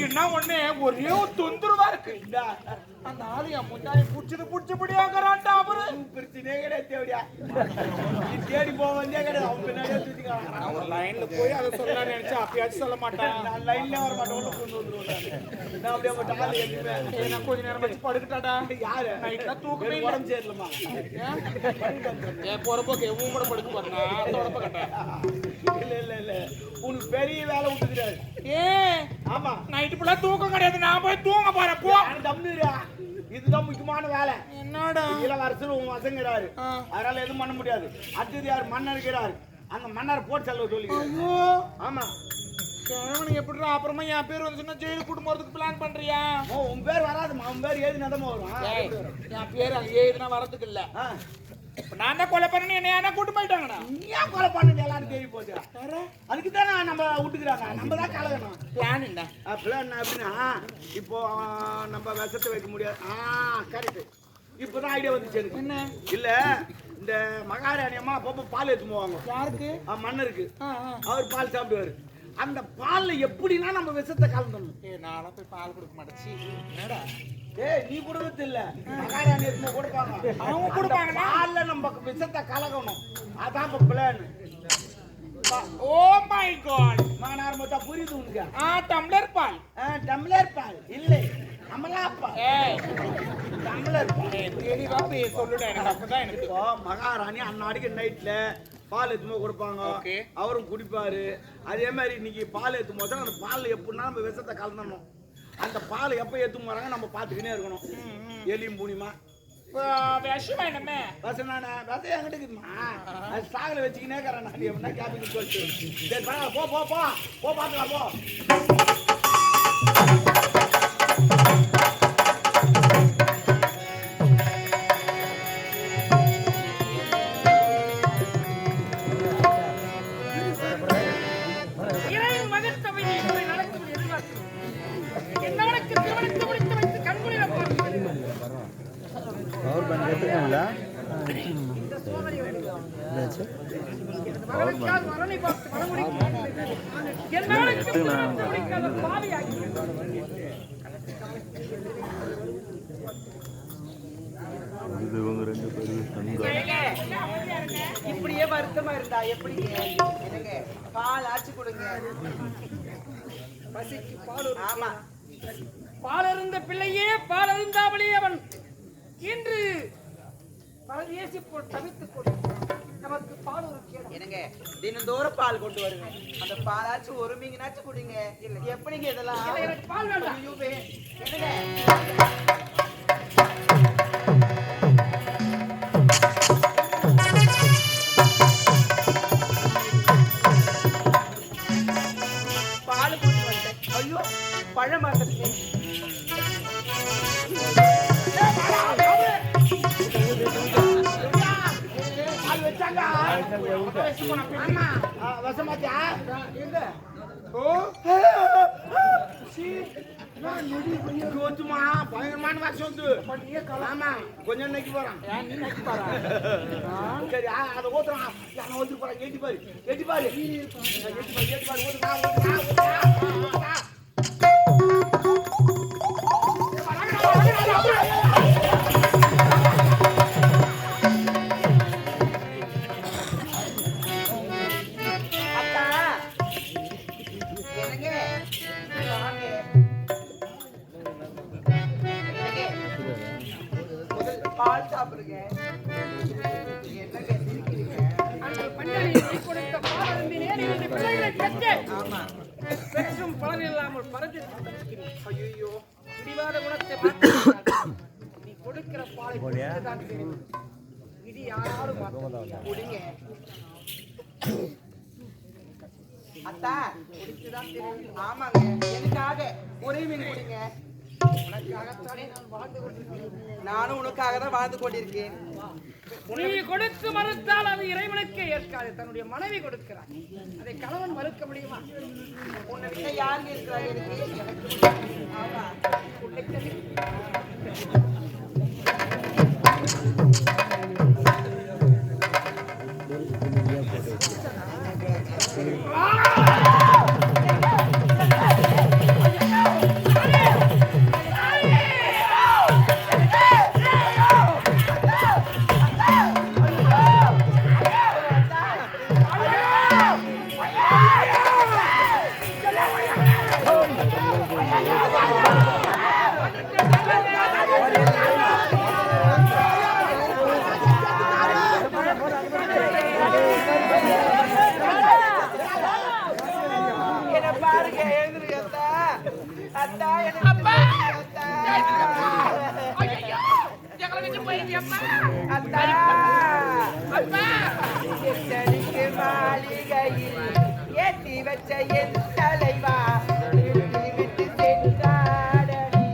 என்ன ஒண்ணு ஒரே தொந்தரவா இருக்கு. அந்த ஆளு என் முன்னாடி புடிச்சபடியாங்கிறான்டா. அவரு பிரச்சனையே கிடையாது. தேவடியா நீ தேடி போக வந்தே கிடையாது. அவன் பின்னாடியே தூக்கிக்கலாம். நான் ஒரு லைன்ல போய் அதை சொல்லலாம்னு நினைச்சா அப்பயாச்சும் சொல்ல மாட்டேன். நான் லைன்ல வர மாட்டேன். உள்ள கொண்டு வந்துருவேன். நான் அப்படியே மட்டும் ஆளு எதுவுமே நான் கொஞ்ச நேரம் வச்சு படுக்கிட்டாடா. யாரு நைட்ல தூக்கமே உடம்பு சேரலமா ஏன் போறப்போக்கு எவ்வளவு கூட படுக்க போறா அந்த உடம்ப கட்டேன். இல்ல உனக்கு பெரிய வேலை விட்டுக்கிறாரு. ஆமா நைட்டு ஃபுல்லா தூக்கம் கிடையாது. நான் போய் தூங்க போறேன். போ தம்னுடா. இதுதான் முக்கியமான வேலை. என்னடா இளவரசர் உன் வசங்கிறாரு. அதனால எதுவும் பண்ண முடியாது. அடுத்தது யார் மன்னர் இருக்கிறாரு. அந்த மன்னர் போட்டு செல்ல சொல்லி. ஆமா கிழவனுக்கு எப்படிடா அப்புறமா என் பேர் வந்து சொன்னா ஜெயிலுக்கு கூட்டு போறதுக்கு பிளான் பண்றியா? உன் பேர் வராதுமா. உன் பேர் ஏது நடமா வரும். என் பேர் அங்கே ஏதுனா வரதுக்கு இல்ல. நான் தான் கொலை பண்ணி என்ன கூட்டு போயிட்டாங்கடா. ஏன் கொலை பண்ணு எல்லாரும் தேடி போச்சு. அதுக்கு தானே நம்ம விட்டுக்கிறாங்க. நம்ம தான் கலகணும். பிளான் என்ன? பிளான் அப்படின்னா இப்போ நம்ம விஷத்தை வைக்க முடியாது. கரெக்ட். இப்போதான் ஐடியா வந்துச்சு எனக்கு. என்ன இல்ல இந்த மகாராணி அம்மா அப்பப்போ பால் எடுத்து போவாங்க. யாருக்கு? மன்னருக்கு. அவர் பால் சாப்பிடுவாரு. அந்த பால்ல எப்படின்னா நம்ம விஷத்தை கலந்துடணும். நானும் போய் பால் கொடுக்க மாட்டேச்சு. என்னடா நீ கொடுக்கறது இல்ல, மகாராணி எடுத்து கொடுப்பாங்க. அவங்க கொடுப்பாங்க. பால்ல நம்ம விஷத்தை கலக்கணும். அதான் இப்ப பிளான். Oh my God. மகனார் மொத்தம் புரியுது உனக்கு? டம்ளர் பால். டம்ளர் பால் இல்லை, அமலாப்பா. டம்ளர் பால் தெளிவா சொல்லுடா. எனக்கு அப்பதான் எனக்கு மகாராணி அன்னாடிக்கு நைட்ல பால் எடுத்துமோ கொடுப்பாங்க. அவரும் குடிப்பாரு. அதே மாதிரி இன்னைக்கு பால் எடுத்து போது அந்த பால் எப்படின்னா நம்ம விஷத்தை கலந்துடணும். அந்த பால் எப்ப ஏத்து போறாங்க நம்ம பாத்துக்கினே இருக்கணும். எலியும் பூனிமா விஷம் வேணுமே. விஷம் நானே விஷம் என்கிட்ட இருக்குதுமா. அது சாகல வச்சுக்கினே இருக்கிறேன். நான் எப்படின்னா கேபிக்கு சொல்லிட்டு போ போ போ போ பாத்துக்கலாம் போ. இப்படியே வருத்தமா இருந்தா எப்படி? பால் ஆச்சு கொடுங்க. ஆமா, பால் இருந்த பிள்ளையே பால் அறிந்தாவளே அவன் இன்று பரதேசி போல் தவித்துக் கொண்டிருக்கிறான். நமக்கு பால் ஒரு கேடு. என்னங்க தினந்தோறும் பால் கொண்டு வருவேன். அந்த பாலாச்சும் ஒரு மீங்கனாச்சும் குடிங்க. இல்ல எப்படிங்க இதெல்லாம்? எனக்கு பால் வேண்டாம். என்னங்க பால் கொண்டு வந்தேன். ஐயோ பழம் மாத்திருக்கேன். பயங்கரமான வருஷம் கொஞ்சம் நெக்கி போறான். சரி அதை ஓத்துறான். ஓத்துட்டு போறான். எட்டி பாரு எட்டி பாரு எட்டி பாரு ஓட்டுறா. பால் சாப்பிடுங்க. கொடுத்த பால் அருந்தினேன். இரண்டு பிள்ளைகளை பெற்றேன். பெற்றும் பலன் இல்லாமல் பறந்து ஐயோ பிடிவாத குணத்தை நீ கொடுக்கிற பாலை குடித்துதான் தெரியும். இடி யாராலும் குடிங்க. அத்தா குடித்துதான் தெரியும். ஆமாங்க, எனக்காக ஒரே மீன் குடிங்க. உனக்காகத்தானே நான் வாழ்ந்து கொண்டிருக்கேன். நானும் உனக்காக தான் வாழ்ந்து கொண்டிருக்கேன். நீ கொடுத்து மறுத்தால் அது இறைவனுக்கே ஏற்காது. தன்னுடைய மனைவி கொடுக்கிறார். அதை கணவன் மறுக்க முடியுமா? உன்னை விட யாருங்க இருக்கிறாங்க எனக்கு? ஆமா, என்ன பாருங்க எழுந்துருங்க அத்தா அத்தா எனக்கு அப்பா! அத்தா ஐயோ எங்களை விட்டு போயிருக்கியப்பா அத்தா அப்பா எத்தனைக்கு மாளிகையில் ஏற்றி வச்ச என் தலைவா விட்டு விட்டு சென்றாடடி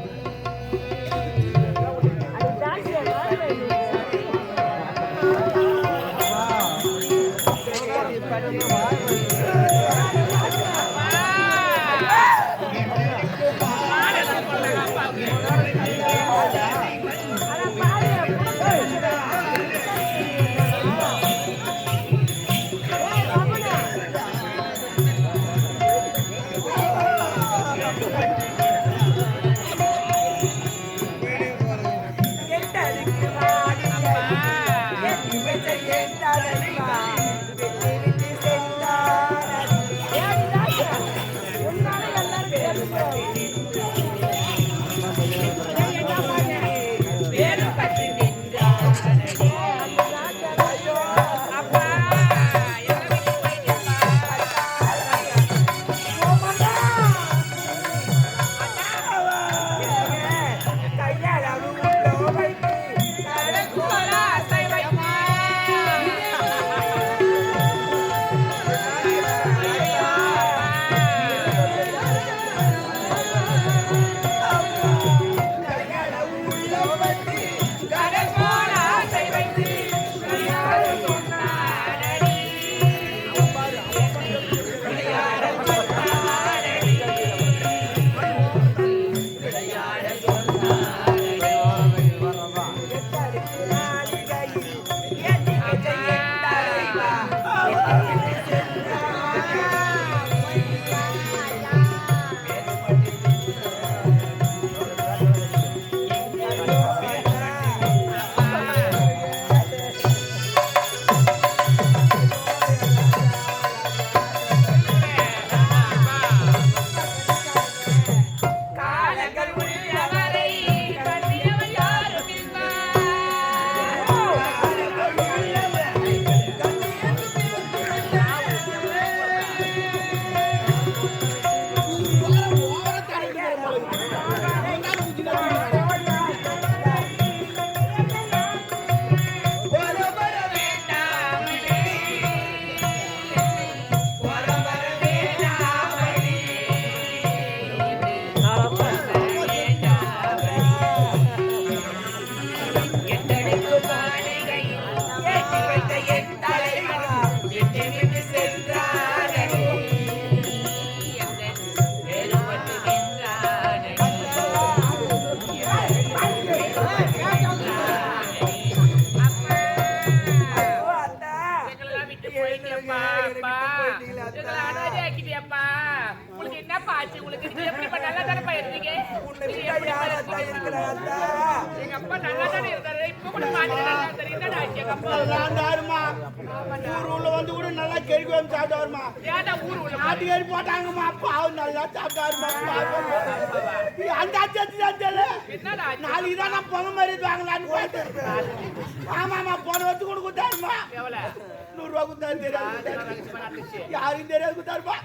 உங்களுக்கு என்னப்பா ஆச்சு? உங்களுக்கு நீங்க எப்படிப்பா நல்லா தானப்பா இருந்தீங்க? எங்க அப்பா நல்லா தானே இருந்தாரு. இப்ப கூட பாத்துட்டு நல்லா இருந்தாரு. என்னடா ஆச்சு எங்க அப்பா? ஊர் உள்ள வந்து கூட நல்லா கெடுக்க வந்து சாப்பிட்டாருமா. ஏன்டா ஊர் உள்ள நாட்டு கறி போட்டாங்கம்மா. அப்பா அவர் நல்லா சாப்பிட்டாருமா. அந்த அச்சத்து தான் தெரியல. என்னடா ஆச்சு? நாளைக்கு தான் நான் பொங்க மாதிரி வாங்கலான்னு பார்த்தேன். ஆமாமா போன வருஷம் கூட கொடுத்தாருமா. எவ்வளவு? 100 ரூபா கொடுத்தாரு. தெரியாது யாருக்கும் தெரியாது கொடுத்தாருப்பா.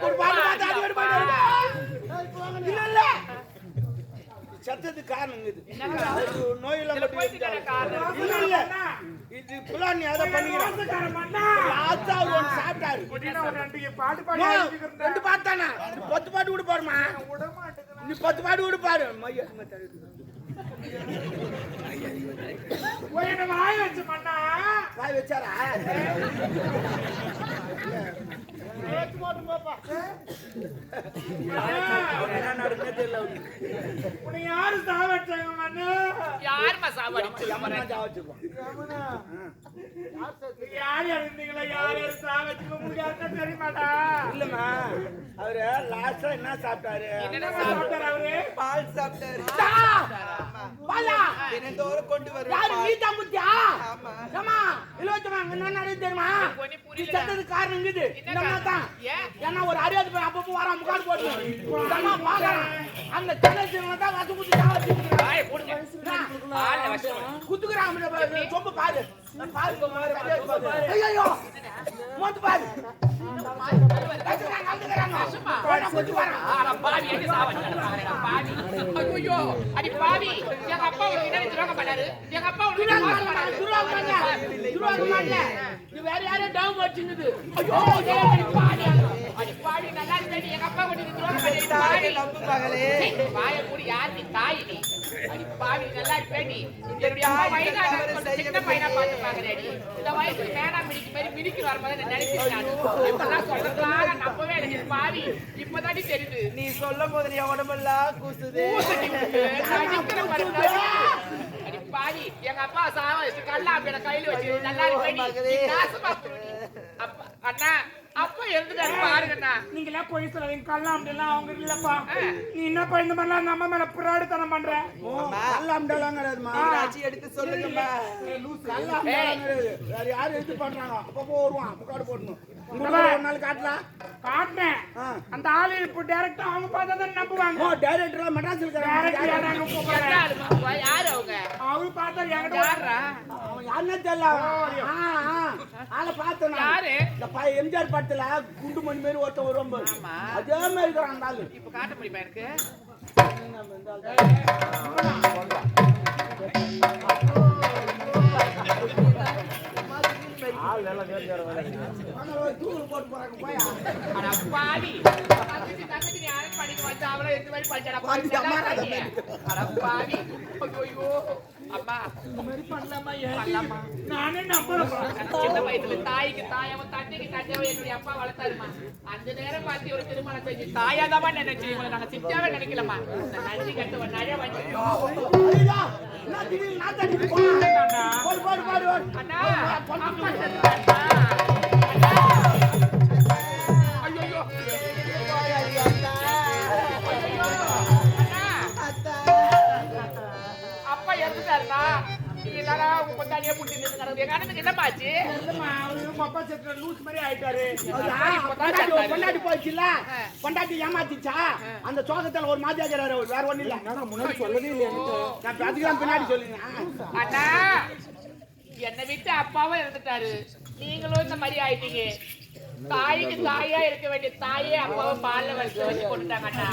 ஒரு பாட்டு பார்த்து அது வேணும் போயிட்டாருப்பா. இல்ல இல்ல சத்தத்துக்கு காரணம் இது. நோயெல்லாம் இல்ல இல்ல இது புலானி அதை பண்ணிக்கிறான். லாஸ்டா ஒன்று சாப்பிட்டாரு. ரெண்டு பாட்டு தானே 10 பாட்டு கூட பாருமா. நீ 10 பாட்டு கூட பாரு. வாய் வச்சாரா என்ன நடக்குன்னு தெரியல. யாரு சாவச்சாங்க மண்ணு? யாருமா சாவடிச்சு? யார் இருந்தீங்களா? யார் சாவச்சு உங்களுக்கு யாருக்கும் தெரியுமாடா? இல்லம்மா அவரு லாஸ்டா என்ன சாப்பிட்டாரு? என்னடா சாப்பிட்டாரு அவரு? பால் சாப்பிட்டாரு. பாலா தினந்தோறும் கொண்டு வருவாரு. யாரு நீ தான் முத்தியா? ஆமா. ஏமா இலவசமா என்ன நடக்குது தெரியுமா? கொஞ்சம் புரியல. சத்தது காரணம் இருக்குது. நம்ம தான் ஏன்னா ஒரு அறியாத போய் அப்பப்போ வர முகாடு போட்டு நம்ம பாக்குறோம். அந்த சென்னை தான் வசு குத்து சாவச்சு குத்துக்கிறாங்க. சொம்பு பாரு பாரு ஐயோ மொத்த பாரு கத்துக்கிறாங்க. செத்து வரா அட பாவி எங்க சாவடிடா பாவி ஐயோ அடி பாவி எங்க அப்பா உனக்கு என்ன துரோகம் பண்ணாரு எங்க அப்பா உனக்கு துரோகம் பண்ணல நீ வேற யாரோ டவுன் வச்சிருந்தது ஐயோ அடி பாவி நல்லா இருக்கு எங்க அப்பா உனக்கு துரோகம் பண்ணாரு நம்புவாங்களே வாய கூடி யார் நீ தாய் நீ அடி பாவி நல்லா இருக்கு நீ என்னுடைய அம்மா வயதான சின்ன பையனா பார்த்து பாக்குறேடி இந்த வயசுல மேனா மிடிக்கு மாதிரி மிடிக்கு வரும்போது நான் நினைச்சேன் இப்பதான் சொல்றதுக்காக நம்பவே இல்லை பாவி இப்பதாடி தெரியுது நீ சொல்லும் போது என் உடம்பெல்லாம் கூசுது அடி பாவி எங்க அப்பா சாவ கல்லா அப்படி கையில வச்சு நல்லா இருக்கு அண்ணா அப்பா எழுந்துட்டாரு பாருங்கண்ணா நீங்களா போய் சொல்லாதீங்க கல்லாம் எல்லாம் அவங்க இல்லப்பா நீ என்னப்பா இந்த மாதிரிலாம் நம்ம மேல பிராடுத்தனம் பண்ற கல்லாம்டலாம் கிடையாதுமா ஆட்சி எடுத்து சொல்லுங்கம்மா கல்லாம்டலாம் கிடையாது வேற யாரும் எடுத்து பண்றாங்க அப்பப்போ வருவான் முக்காடு போடணும் உங்களுக்கு ஒரு நாள் காட்டலாம் காட்டினேன் அந்த ஆளு இப்போ டைரக்டா அவங்க பார்த்தா தான் நம்புவாங்க டைரக்டரா மெட்ராஸ்ல இருக்காங்க யாரு அவங்க அவரு பார்த்தா என்கிட்ட யாரா அவன் யாருன்னே தெரியல ஆளை பார்த்தேன் யாரு இந்த பையன் எம்ஜிஆர் படத்துல குண்டு மணி மாதிரி ஒருத்தன் வருவான் பாரு. அதே மாதிரி இருக்கிறான் அந்த ஆளு இப்ப காட்ட முடியுமா எனக்கு தூள் போட்டு போறாங்க போயா அட பாவி தங்கச்சி நீ யாரும் படிக்க வந்தா அவளை எந்த மாதிரி படிச்சடா அட பாவி ஐயோ அம்மா இந்த மாதிரி பண்ணலாமா பண்ணலாமா? நானே நம்புறேன் சின்ன வயசுல தாய்க்கு தாயவன் தந்தைக்கு தந்தையவன் என்னுடைய அப்பா வளர்த்தாருமா அந்த நேரம் பார்த்து ஒரு திருமணம் செஞ்சு தாயாதாமா நினைச்சு இவங்களை நாங்க சிச்சாவே நினைக்கலமா நன்றி கட்டுவன் நழ வந்து அண்ணா அப்பா செத்துட்டாருமா. ஐயோ அப்பா இறந்துட்டாருமா என்னடா உங்க கொண்டாடியே புட்டிட்டு எங்க அண்ணனுக்கு என்னமாச்சு அப்பா செத்து லூஸ் மாதிரி ஆயிட்டாரு பொண்டாட்டி போயிடுச்சுல்ல பொண்டாட்டி ஏமாத்திச்சா அந்த சோகத்துல ஒரு மாதிரி ஆகிறாரு வேற ஒண்ணு இல்ல முன்னாடி சொல்லவே இல்லை நான் அதுக்கெல்லாம் பின்னாடி சொல்லுங்க அண்ணா என்னை விட்டு அப்பாவும் இறந்துட்டாரு நீங்களும் இந்த மாதிரி ஆயிட்டீங்க தாய்க்கு தாயா இருக்க வேண்டிய தாயே அப்பாவை பால்ல வச்சு கொண்டுட்டாங்க அண்ணா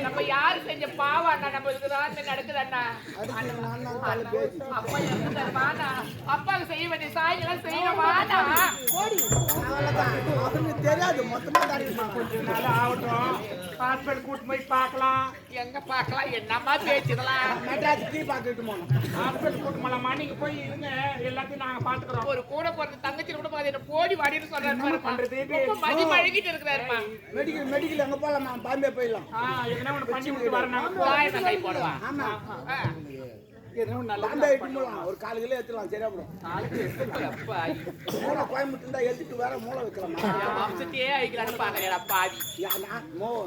நம்ம யாரு செஞ்ச பாவம் அண்ணா நம்ம இதுக்குதான் நடக்குது அண்ணா அப்பா இறந்துட்டாருமாண்ணா அப்பாவுக்கு செய்ய வேண்டிய சாயங்களாம் செய்யணுமாண்ணா அவனுக்கு தெரியாது மொத்தமா கொஞ்சம் நாள் ஆகட்டும் ஹாஸ்பிட்டல் கூட்டு போய் பார்க்கலாம் எங்க பாக்கலாம் என்னம்மா பேச்சுக்கலாம் மெட்ராஸ் டீ பாக்கெட்டு போனோம் ஹாஸ்பிட்டல் கூட்டு போலாமா நீங்க போய் இருங்க எல்லாத்தையும் நாங்க பாத்துக்கிறோம் ஒரு கூட பிறந்த தங்கச்சி கூட பாத்து என்ன போடி வாடின்னு சொல்றாரு பண்றது மதி மழகிட்டு இருக்கிறாருமா மெடிக்கல் எங்க போலாமா பாம்பே போயிடலாம் எதனா ஒண்ணு பண்ணி விட்டு வரேன் கை போடுவா ஆமா பாம்பே இட்டு போலாம் ஒரு 4 கிலோ ஏத்தலாம் சரியா போடும் மூளை கோயம்புத்தூர் இருந்தா ஏத்திட்டு வேற மூளை வைக்கலாமா வம்சத்தையே அழிக்கலான்னு பாக்குறேன் பாவி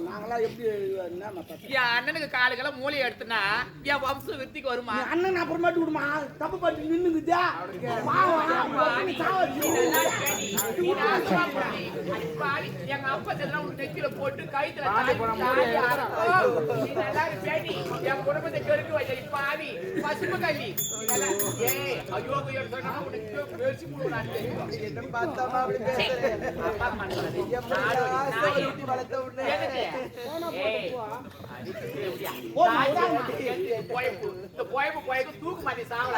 நாங்களாம் எப்படி என் அண்ணனுக்கு காலுக்கெல்லாம் மூளையை எடுத்துனா என் வம்சம் விருத்திக்கு வருமா அண்ணன் அப்புறமாட்டு விடுமா தப்பு பட்டு நின்னுக்குதா எங்க அப்பா செல்லாம் உன் நெத்தியில போட்டு கைத்துல என் குடும்பத்தை கெடுக்க வச்ச பாவி பசுப்பு கல்வி ஐயோ பேசி என்ன பார்த்தாமா அப்படி பேசுறேன் வளர்த்த உடனே தூக்கு மாட்டி சாவல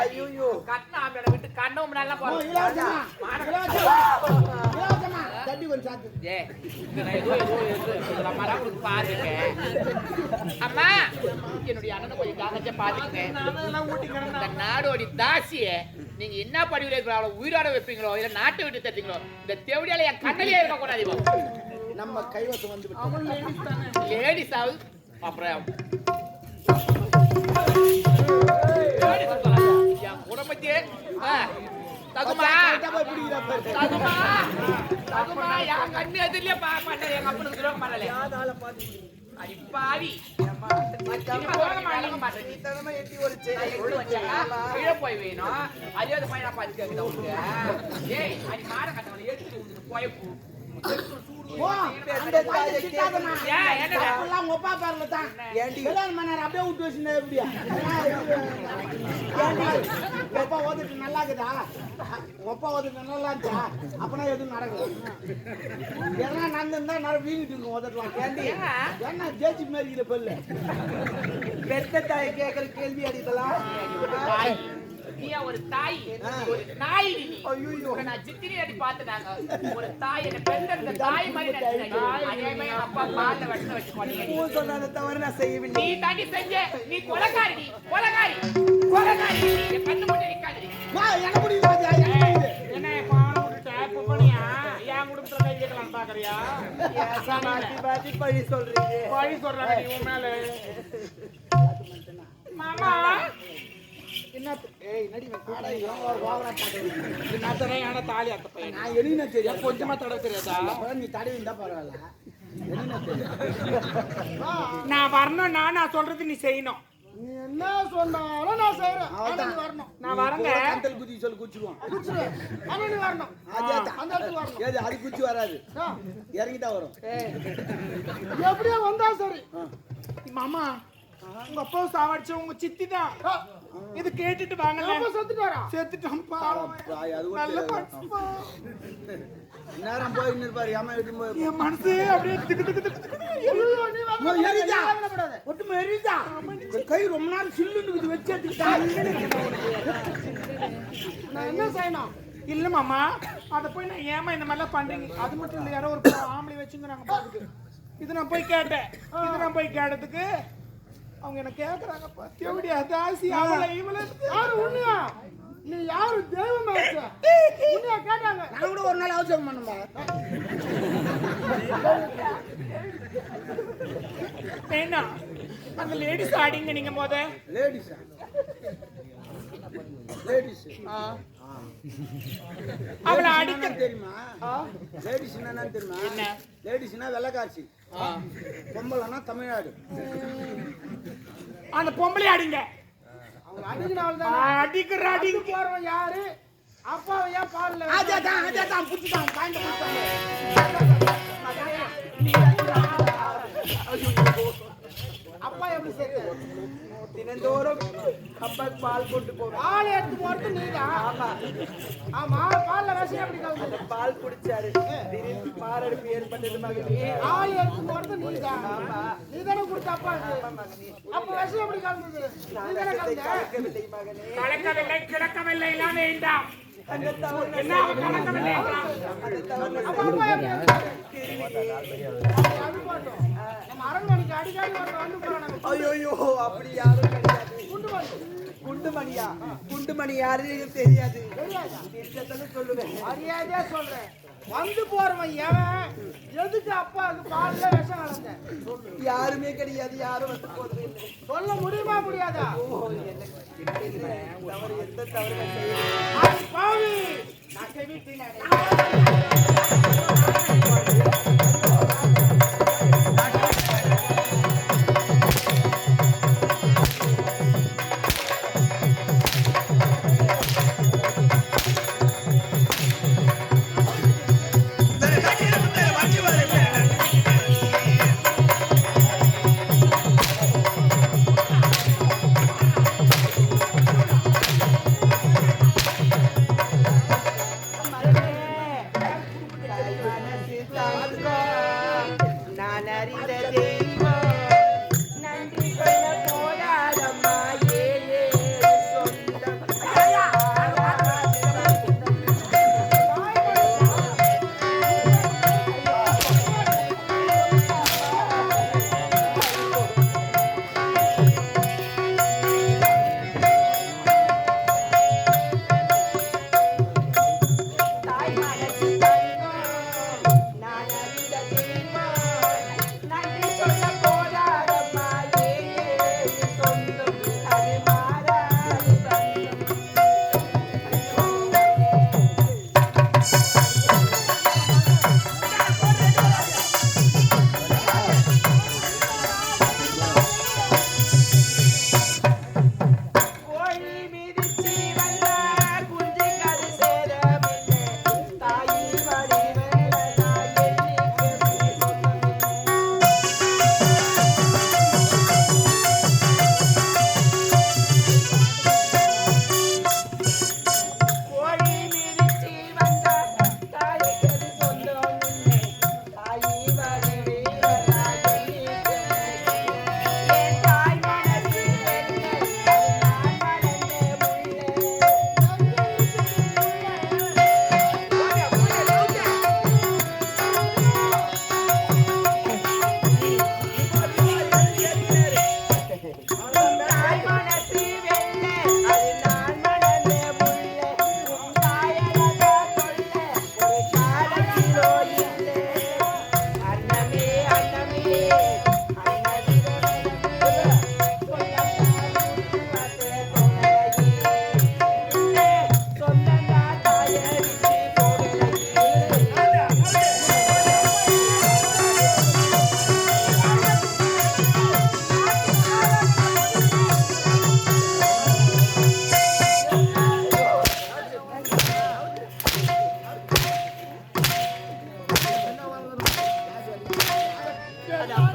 கட்டின ஆம்பளை விட்டு கண்ணவும் நல்லா பாருங்க அம்மா என்னுடைய அண்ணனை கொஞ்சம் காகச்ச பாத்துக்கங்க நாடோடி தாசிய நீங்க என்ன பண்ணுவீங்க அவ்வளவு உயிரோட வைப்பீங்களோ இல்ல நாட்டை விட்டு தட்டீங்களோ இந்த தேவடியால என் கண்ணிலே இருக்க கூடாது நம்ம கைவசம் வந்து லேடிஸ் ஆகுது அப்புறம் என் குடும்பத்தையே தகுமா தகுமா தகுமா என் கண்ணு எதிரிலே பார்க்க மாட்டேன் எங்க அப்பனுக்கு துரோகம் பண்ணல அடிப்பாவி போய் வேணும் அதே பையனா பாத்து கேக்குது ஏய் அடி மாட கட்டவனை எடுத்துட்டு போய் சூடு போ, அந்த தாயை திட்டாதம்மா. ஏன், என்னடா? தப்பெல்லாம் உங்க அப்பா பேர்ல தான். ஏண்டி? கல்யாணம் பண்ணாரு, அப்படியே விட்டு வச்சுருந்தா எப்படியா? ஏண்டி? உங்க அப்பா ஓதுட்டு நல்லா இருக்குதா? உங்க அப்பா ஓதுட்டு நல்லா இருந்துச்சா? அப்பனா எதுவும் நடக்கல. எதனா நடந்திருந்தா நான் வீங்கிட்டு இருக்கும் ஓதட்டலாம். ஏண்டி? ஏன்னா ஜேசி மாதிரி இருக்கிற பல்லு. பெத்த தாயை கேட்கிற கேள்வி அடிக்கலாம். நீ ஒரு தாய் ஒரு நாய் நீ. ஐயோ, நான் சித்திரி அடி பார்த்துட்டாங்க. ஒரு தாய் என்ன பெண்கள் தாய் மாதிரி நினைச்சாங்க. அதே மாதிரி அப்பா பால்ல வெட்ட வச்சு கொண்டீங்க. பூ சொன்னதை தவிர நான் செய்யவில்லை. நீ தாண்டி செஞ்ச நீ கொலைகாரி நீ கொலைகாரி கொலைகாரி நீ கண்ணு மட்டும் நிக்காதடி. வா, எனக்கு பிடிக்குது பாத்தியா, எனக்கு பிடிக்குது. என்ன பாவனை விட்டுட்ட இப்ப பண்ணியா என் குடும்பத்துல கை கேட்கலாம் பாக்குறியா ஏசா மாத்தி மாத்தி பழி சொல்றீங்க. பழி சொல்றாங்க நீ உன் மேல மாமா என்ன ஏய் நடி காடா இவன் ஒரு ஓவரா பாக்குறது. நான் தரையான தாலி அத்த பையன் நான் என்ன தெரியும் கொஞ்சமா தடவை தெரியாதா அப்புறம் நீ தடவி இருந்தா பரவாயில்ல. என்ன தெரியும் நான் வரணும் நான் சொல்றது நீ செய்யணும் நீ என்ன சொன்னாலும் நான் செய்றேன். அதான் வரணும். நான் வரேங்க கந்தல் குதி சொல்லி குச்சிடுவோம். ஆனா நீ வரணும் அந்த இடத்துக்கு வரணும். ஏது அது குச்சி வராது, இறங்கிட்டா வரும். எப்படியா வந்தா சரி மாமா உங்க அப்பா சாவடிச்ச உங்க சித்தி தான் இது கேட்டுட்டு வாங்கல செத்துட்டான் பாவம் அது நல்ல ஒரு மனுஷன்ப்பா. நேரம் போய் நிற்பாரு. ஏமா வீட்டு போய் என் மனசு அப்படியே திக்கு திக்கு திக்கு திக்குன்னு ஒட்டுமே எரியுதா? கை ரொம்ப நேரம் சில்லுன்னு வச்சு எடுத்துக்கிட்டா நான் என்ன செய்யணும் இல்ல மாமா அத போய் நான் ஏமா இந்த மாதிரிலாம் பண்றீங்க அது மட்டும் இல்ல யாரோ ஒரு ஆம்பளை வச்சுங்கிறாங்க பாத்துக்கு இது நான் போய் கேட்டேன் இது நான் போய் கேட்டதுக்கு அவங்க என்ன கேக்குறாங்க எப்படியா தாசி அவளை இவளை யாரு உண்மையா நீ யாரு தெய்வம் உண்மையா கேட்டாங்க நான் கூட ஒரு நாள் அவசரம் பண்ணுமா என்ன அந்த லேடிஸ் ஆடிங்க நீங்க மொத லேடிஸா லேடிஸ் அவளை அடிக்க தெரியுமா? லேடிஸ் என்னன்னு தெரியுமா? என்ன லேடிஸ்னா வெள்ளக்காட்சி, பொம்பளைனா தமிழ்நாடு. அந்த பொம்பளை அடிங்க அடிக்கிற அடிங்க போறவன் யாரு? அப்பாவை ஏன் பால்ல அதான் புடிச்சுட்டான் பாயிண்ட் அப்பா எப்படி சேர்த்து தினந்தோறும் அப்பாக்கு பால் கொண்டு போவேன். பால் எடுத்து போறது நீதான் ஆமா ஆமா பால்ல விஷம் எப்படி கலந்து அந்த பால் குடிச்சாரு, திடீர்னு மாரடைப்பு ஏற்பட்டது மகனே. பால் எடுத்து போறது நீதான் ஆமா நீதானே கொடுத்த அப்பாக்கு மகனே, அப்ப விஷம் எப்படி கலந்தது நீதானே நாடகத்தை கலந்த கலக்கவில்லை மகனே. கலக்கவில்லை கிழக்கவில்லை எல்லாம் வேண்டாம் அந்த தவறு என்ன அவன் கலக்கவில்லை என்றான். அந்த தவறு அப்ப அப்பா எப்படி இருந்தாரு? அது போட்டோம். நம்ம அரண்மனைக்கு அடிக்கடி வந்து போறாங்க ஐயோ அப்படி யாரும் கிடையாது. குண்டுமணியா? குண்டுமணி யாருன்னு தெரியாது. தெரியாதானே சொல்லுவேன். மரியாதையா சொல்றேன் வந்து போறவன் எவன் எதுக்கு அப்பாவுக்கு பால்ல விஷம் கலந்த யாருமே கிடையாது, யாரும் வந்து போறது இல்லை. சொல்ல முடியுமா முடியாதா தவறு எந்த தவறு செய்ய பாவி நான் செவிட்டேன்.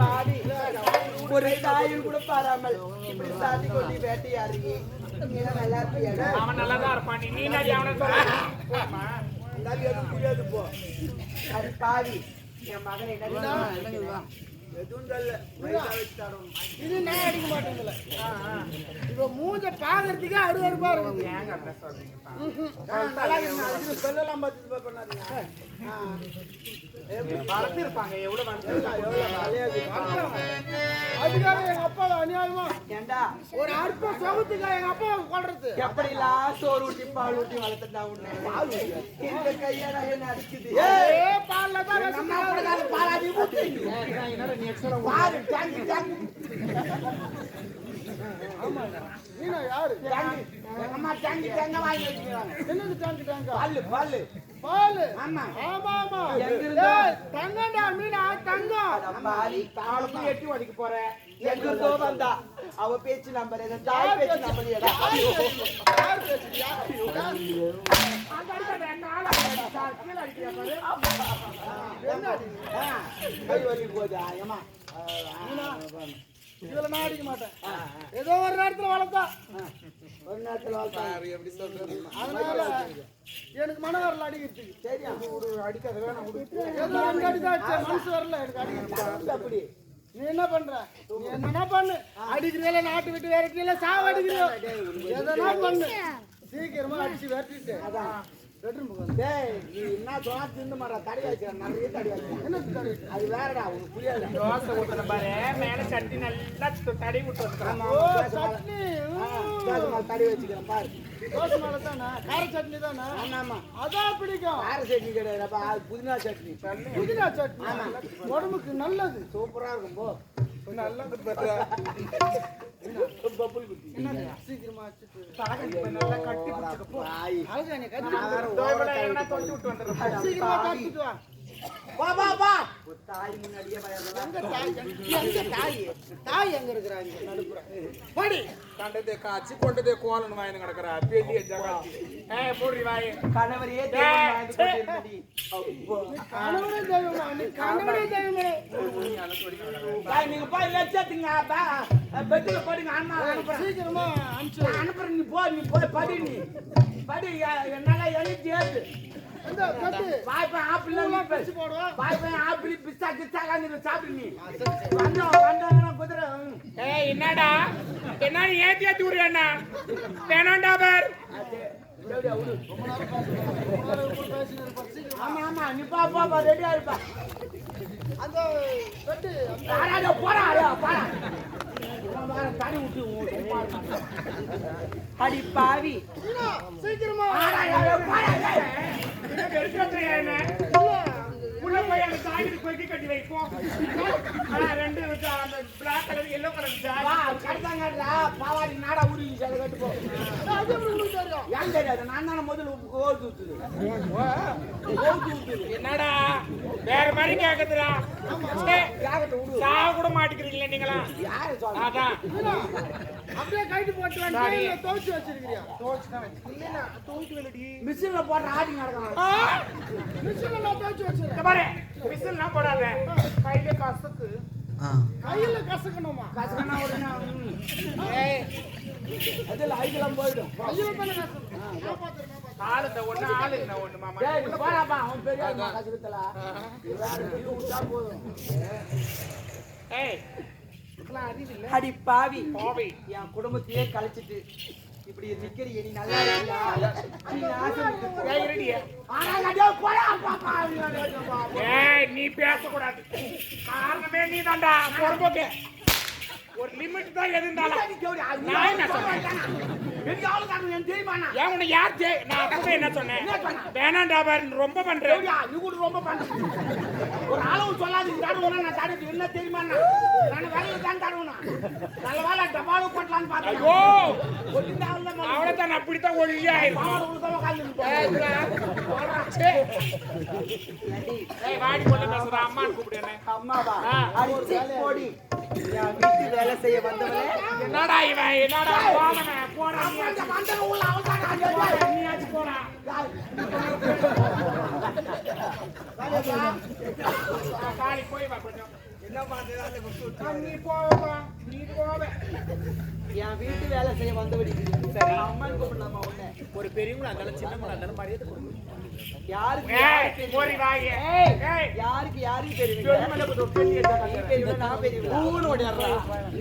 பாவி. ஒரு தாயும் கூட பாராமல் இப்படி சாத்தி கொண்டு வேட்டையாடுறீங்க. நீங்க நல்லா இருப்பீங்க. அவன் நல்லாதான் இருப்பான். நீ நடி அவனை சொல்ல. போம்மா. அது எதுவும் புரியாது போ. அது பாவி. என் மகனை என்ன எதுவும் தெரியல. வயசா வச்சுட்டாரோ. இது நான் அடிக்க மாட்டேங்கல. இப்போ மூஞ்ச பாக்குறதுக்கே அருவருப்பா இருக்கு. ஏங்க அப்படி சொல்றீங்க? இது சொல்லலாம் பார்த்து பண்ணாதீங்க. வளர்த்து இருப்பாங்க எவ்வளவு அதுக்காக எங்க அப்பா அநியாயமா ஏண்டா ஒரு அற்ப சவுத்துக்காக எங்க அப்பா கொள்றது எப்படிலாம் சோறு ஊட்டி பால் ஊட்டி வளர்த்துட்டா உன்னை பால் இந்த கையால என்ன அடிக்குது பால்ல தான் பாலாதி ஊத்தி பாரு டேங்க் டேங்க் ஆமா நீனா யாரு அம்மா டேங்க் டேங்க் வாங்கி வச்சிருக்காங்க. என்னது டேங்க் பால் பால் பால் ஆமா ஆமா ஆமா எங்கிருந்தோ? தங்கடா மீனா தங்கம் பாரி தாளுக்கு எட்டி வடிக்க போற. எங்கிருந்தோ வந்தா அவ பேச்சு நம்பர் என்ன தாய் பேச்சு நம்பர் எடா யார் பேசுறியா அந்த அடிக்கடா நாளா கீழ அடிக்கிறியா பாரு என்ன கை வலி போதா ஏமா இதுல நான் அடிக்க மாட்டேன் ஏதோ ஒரு நேரத்துல வளர்த்தா ஒரு நேரத்துல வாழ்த்தா எப்படி சொல்றது அதனால எனக்கு மன வரல அடிக்கிறதுக்கு சரியா ஒரு அடிக்காத வேணாம் ஏதோ ரெண்டு அடிதான் அடிச்சேன் மனசு வரல எனக்கு அடிக்கிறதுக்கு அப்படி நீ என்ன பண்ற நீ என்னன்னா பண்ணு அடிக்கிறீல நாட்டு விட்டு விரட்டில சாவ அடிக்கிறியோ எதனா பண்ணு சீக்கிரமா அடிச்சு விரட்டிட்டு அதான் பெட்ரூம் போங்க டேய் நீ என்ன சொன்னா தின்னு மாறா தடி வச்சிர நிறைய தடி வச்சிர என்ன தடவை அது வேறடா உனக்கு புரியாது தோசை ஊத்துன பாரு மேல சட்னி நல்லா தடவி விட்டு வந்துக்கிறான் ஓ சட்னி தடி வச்சுக்கிறேன் பாரு தோசை மேல தானே கார சட்னி தானே ஆமா அதான் பிடிக்கும் கார சட்னி கிடையாதுப்பா அது புதினா சட்னி புதினா சட்னி உடம்புக்கு நல்லது சூப்பரா இருக்கும் போ நல்லது பப்புள் குட்டி சீக்கிரமா அடிச்சுட்டு நல்லா கட்டி பிடிச்சுக்கப்போ ஆய் அழகானே கட்டி என்ன தொலைச்சு விட்டு வந்துடுறேன் சீக்கிரமா கட்டிட்டு வா வா வா வா தாய் முன்னாடியே பயப்படலாம் எங்க தாய் எங்க தாய் தாய் எங்க இருக்கிறாங்க நடுப்புற படி கண்டதே காய்ச்சி கொண்டதே கோலன்னு வாங்கி கிடக்குறா பெரிய ஜகாத்தி போடுறி வாய் கணவரையே தெய்வம் வாழ்ந்து கொண்டிருந்தடி கணவரே தெய்வமா நீ கணவரே தெய்வமே டேய் நீங்க போய் லட்சத்துங்க பா பெட்ல படுங்க அண்ணா அனுப்புறேன் சீக்கிரமா அனுப்பிச்சு அனுப்புறேன் நீ போய் படி நீ படி என்னால எழுதி ஏத்து இந்த கட்டு பாய் பாய் ஆப்பிள் பிடிச்சு போடுவா பாய் பாய் ஆப்பிள் பிஸ்தா கிஸ்தா காஞ்சி சாப்பிடு நீ வந்தாங்கன்னா குதிரை ஏய் என்னடா என்ன ஏத்தி ஏத்தி விடுறா வேணாண்டா பார் ஆமா ஆமா நீ பா ரெடியா இருப்பா அந்த கட்டு போடா போடா தடி விட்டு அடி பாவி சீக்கிரமா உள்ள போய் அந்த காய்கறி கொக்கி கட்டி வைப்போம் ரெண்டு அந்த பிளாக் கலர் எல்லோ கலர் கட்டாங்கடா பாவாடி நாடா உருகி சேலை கட்டு போ அது உங்களுக்கு தெரியும் ஏன் தெரியாது நான் தானே முதல்ல ஓட்டு ஊத்துது என்னடா வேற மாதிரி கேக்குதுடா சாக கூட மாட்டிக்கிறீங்களே நீங்களா யாரு சொல்ற அதான் அப்படியே கைட்டு போட்டு வந்து துவைச்சு வச்சிருக்கிறியா இல்ல தூக்கி வெளிடி மிஷின்ல போடுற ஆடி நடக்கணும் மிஷின்ல நான் துவைச்சு வச்சிருக்கேன் பாரு விசில்லாம் போடாத கையில கசக்கு கையில கசக்கணுமா கசக்கனா உடனே அதில் ஐதெல்லாம் போயிடும் கையில தானே கசக்கணும் காப்பாத்துறேன் ஆளு இந்த ஒண்ணு ஆளு இந்த ஒண்ணு மாமா டேய் நீ போடாப்பா அவன் பெரிய கசக்கத்துல வேற இது விட்டா போதும் ஏய் இதெல்லாம் அறிவில்ல அடி பாவி பாவி என் குடும்பத்தையே கழிச்சிட்டு இப்படி நிக்கிறிய நீ நல்லா இருக்கியா நீ நாசம் ஏய் ரெடியா ஆனா டேய் போடா பாப்பா ஏய் நீ பேசக்கூடாது காரணமே நீ தான்டா பொறுப்போக்கு ஒரு லிமிட் தான் எது இருந்தாலும் நான் என்ன சொன்னேன் பெரிய ஆளு தான் எனக்கு தெரியுமாண்ணா ஏன் உன்னை யார் நான் அப்பவே என்ன சொன்னேன் வேணாண்டா பாரு ரொம்ப பண்றேன் நீ கூட ரொம்ப பண்ற ஒரு அளவு சொல்லாது தருவோம் நான் தருவது என்ன தெரியுமாண்ணா நான் வேலையில தான் தருவேன் நல்ல வேலை டபாலு போட்டலான்னு பார்த்தேன் ஐயோ ஒட்டிந்தா உள்ள அவ்வளவுதான் அப்படித்தான் ஒழியாயிரும் பாவாடை உள்ள கால் ஏய் வாடி கொள்ள பேசுற அம்மான்னு கூப்பிடு என்ன அம்மாவா அடிச்சு போடி என் வீட்டு வேலை செய்ய வந்தவளே என்னடா இவன் என்னடா போனவன் போடா நீயாச்சு போடா காலி போய் வா கொஞ்சம் என்ன பண்றது நீ போவா நீ போவ என் வீட்டு வேலை செய்ய வந்தவடி சரி அம்மான்னு கூப்பிடலாமா உன்னை ஒரு பெரியவங்களா இருந்தாலும் சின்னவங்களா இருந்தாலும் மரியாதை கொடுக்கணும் யாருக்கு ஏய் போரி வாயே ஏய் யாருக்கு தெரியுங்க நீ பெரியவனா நான் பெரியவனா ஊன்னு ஓடிடுறா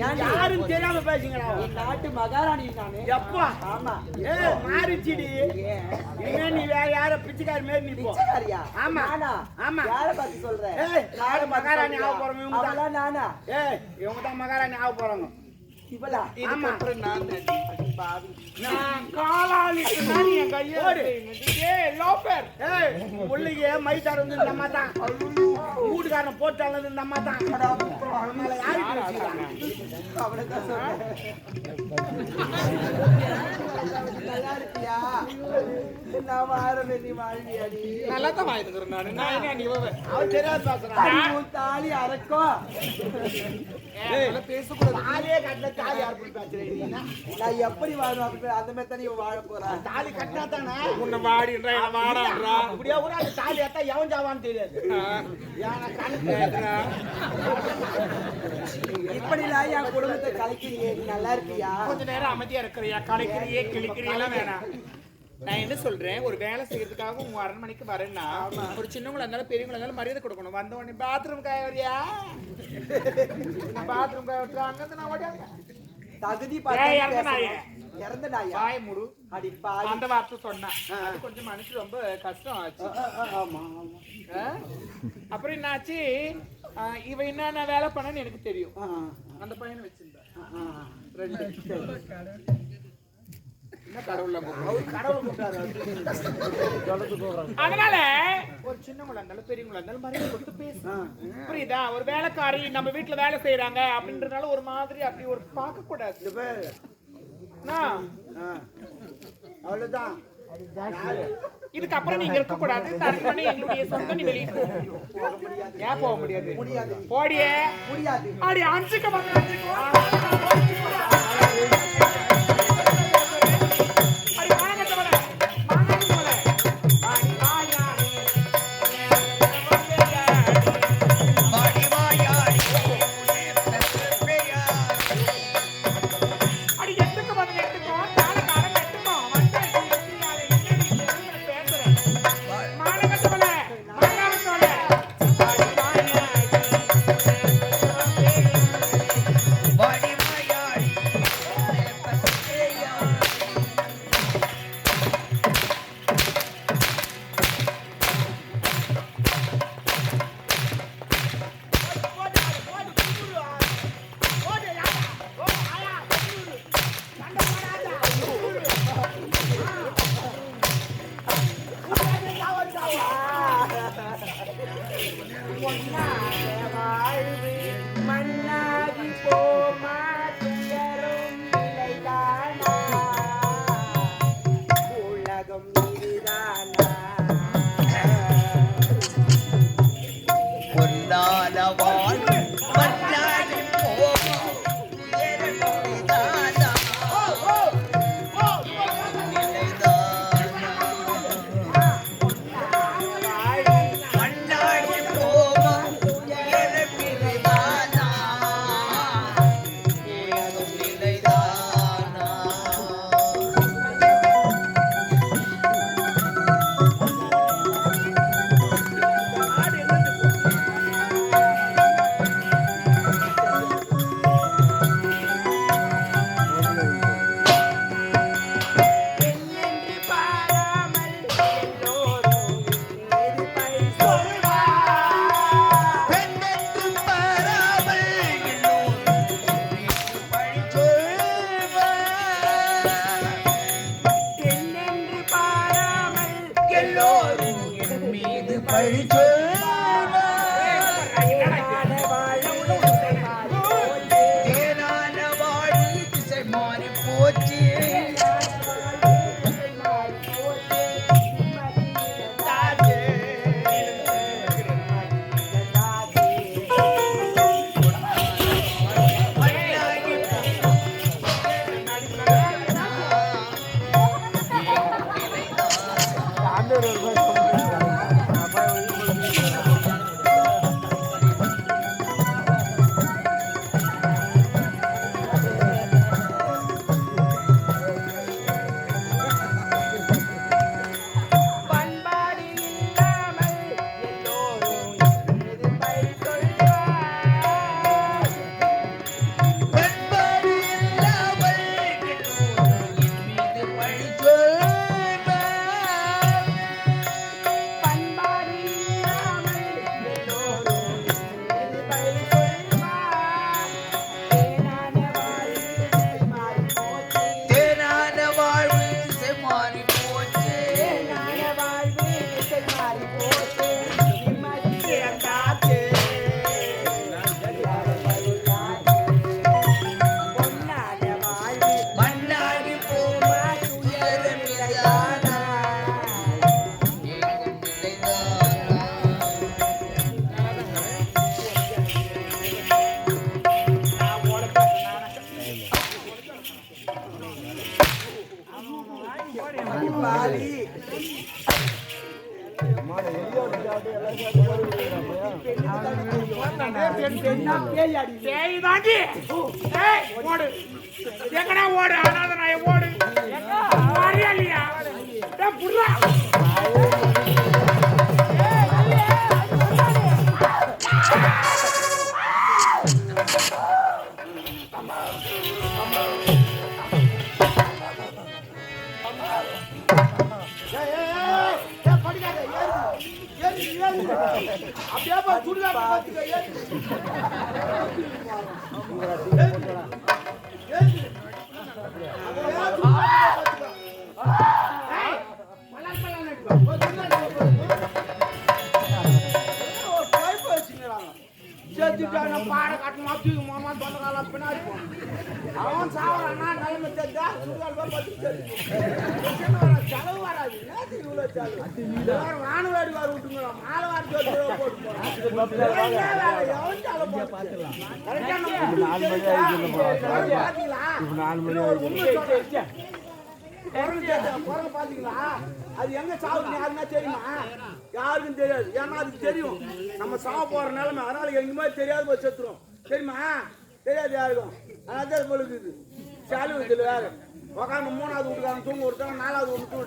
யாரும் தெரியாம பேசுங்கடா என் நாட்டு மகாராணி நானு எப்பா ஆமா ஏய் மாறிச்சிடி ஏன் இனிமே நீ வேற யார பிச்சைக்காரி மாதிரி நீ போ பிச்சைக்காரியா ஆமா. நானா ஆமா. யாரை பார்த்து சொல்ற ஏய், யாரு மகாராணி ஆக போறோம் இவங்க தான். அவளா நானா ஏய் இவங்க தான் மகாராணி ஆக போறாங்க இவளா இதுக்கப்புறம் நான் தான் பாவி நான் காலாளிக்கு நான் என் கையை ஏய் லோபர் ஏய் உள்ளியே மைதார் வந்து இந்த அம்மா தான் வீட்டுக்காரன் போட்டாலும் இந்த அம்மா தான் நம்மள யாருக்கு வச்சுக்கிறாங்க அவளைதான் சொல்றேன் நல்லா இருக்கியா நான் வாரமே நீ வாழ்வியாடி நல்லா தான் வாயிடுறேன் நான் என்ன நீ அவன் தெரியாது பேசுறான் உன் தாலி அறக்கும் பேசக்கூடாது தாலியே கட்டல தாலி யார் போய் பேசுறேன் நீ நான் எப்படி வாழணும் அப்படி அந்த மாதிரி தான் நீ வாழ போறா தாலி கட்டினா தானே உன்னை வாடின்றா என்ன வாடான்றா அப்படியே கூட அந்த தாலி ஏத்தா எவன் ஜாவான்னு தெரியாது ஏன்னா கணக்கு இப்படி எல்லாம் என் குடும்பத்தை கலைக்கிறியே நீ நல்லா இருக்கியா கொஞ்ச நேரம் அமைதியா இருக்கிறியா கலைக்கிறியே கிழிக்கிறியெல்லாம் வேணாம் நான் என்ன சொல்றேன் ஒரு வேலை செய்யறதுக்காக உங்க அரண்மனைக்கு வரேன்னா ஒரு சின்னவங்களா இருந்தாலும் பெரியவங்களா இருந்தாலும் மரியாதை கொடுக்கணும் வந்த உடனே பாத்ரூம் காய வரியா பாத்ரூம் காய விட்டுறா அங்க நான் ஓடியாங்க தகுதி ஏய், இறந்த நாயே. இறந்த நாயா வாய முடு அடி பாவி அந்த வார்த்தை சொன்னா அது கொஞ்சம் மனசு ரொம்ப கஷ்டம் ஆச்சு ஆமா ஆமா ஆ? அப்புறம் என்னாச்சு இவ என்னென்ன வேலை பண்ணன்னு எனக்கு தெரியும் அந்த பையனை வச்சிருந்தா என்ன கடவுள்ல அதனால ஒரு சின்னவங்களா இருந்தாலும் பெரியவங்களா இருந்தாலும் மரியாதை கொடுத்து பேசு புரியுதா ஒரு வேலைக்காரி நம்ம வீட்டுல வேலை செய்யறாங்க அப்படின்றதுனால ஒரு மாதிரி அப்படி ஒரு பார்க்க கூடாது அவ்வளவுதான் இதுக்கப்புறம் நீங்க இருக்க கூடாது தரப்பண்ணி எங்களுடைய சொந்த நீ வெளியே ஏன் போக முடியாது போடியே முடியாது அடி அஞ்சுக்க பேய் தாண்டி ஏய் ஓடு எங்கடா ஓடு அனாத நாய ஓடு மாரியா இல்லையா டேய் புர்ரா அப்படியே போய் சுடுதா பாத்துக்க பாட காட்டுமா தூக்கி மாமா தொண்டை காலம் பின்னாடி அவன் சாவறானா நிலைமை தெரிஞ்சா சுடுகால் செலவு வராது இவ்வளவு செலவு ராணுவ வேடிவார் விட்டுங்களா மாலை வாடி பாத்தீங்களா அது எங்க சாவுன்னு யாருன்னா தெரியுமா யாருக்கும் தெரியாது ஏன்னா அதுக்கு தெரியும் நம்ம சாவ போற நிலைமை அதனால எங்குமே தெரியாது போய் செத்துரும் தெரியுமா தெரியாது யாருக்கும் அதான் பொழுது சாலு இதுல வேற உக்காந்து 3வது வீட்டுக்காரன் தூங்க விட்டாங்க 4வது ஒன்று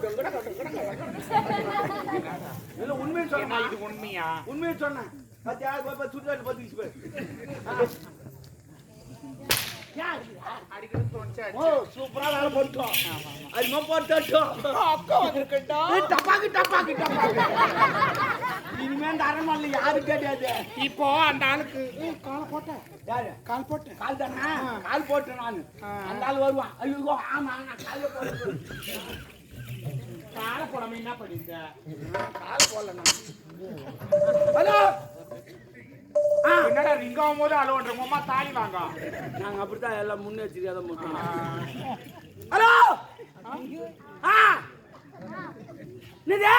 இல்ல உண்மையை சொன்னா இது உண்மையா உண்மையை சொன்னேன் பத்தி யாரு பாப்பா சுடுகாட்டு பத்தி போய் அடிக்கிறது தோணுச்சா ஓ சூப்பரா வேலை போட்டோம் அது போட்டோம் அக்கா வந்திருக்கட்டா டப்பாக்கு டப்பாக்கு டப்பாக்கு இனிமே இந்த அரண்மனை யாரு கிடையாது இப்போ அந்த ஆளுக்கு காலை போட்டேன் யாரு கால் போட்டேன் கால் தானே கால் போட்டேன் நானு அந்த ஆள் வருவான் ஐயோ ஆமா நான் காலைல போட்டேன் காலை போடாம என்ன பண்ணிருக்க கால் போடல நான் ஹலோ என்னடா ரிங்காவும் போது அலோன்ற அம்மா தாலி வாங்க நாங்க அப்படித்தான் எல்லாம் முன்னெச்சரிக்கையா தான் போட்டோம் ஹலோ என்னது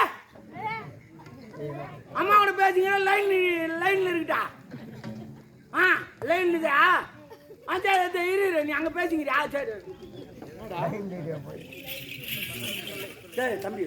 அம்மாவோட பேசுங்க லைன்ல இருக்குடா லைன்ல இருக்கா சரி இரு நீ அங்க பேசுங்கிறியா சரி சரி தம்பி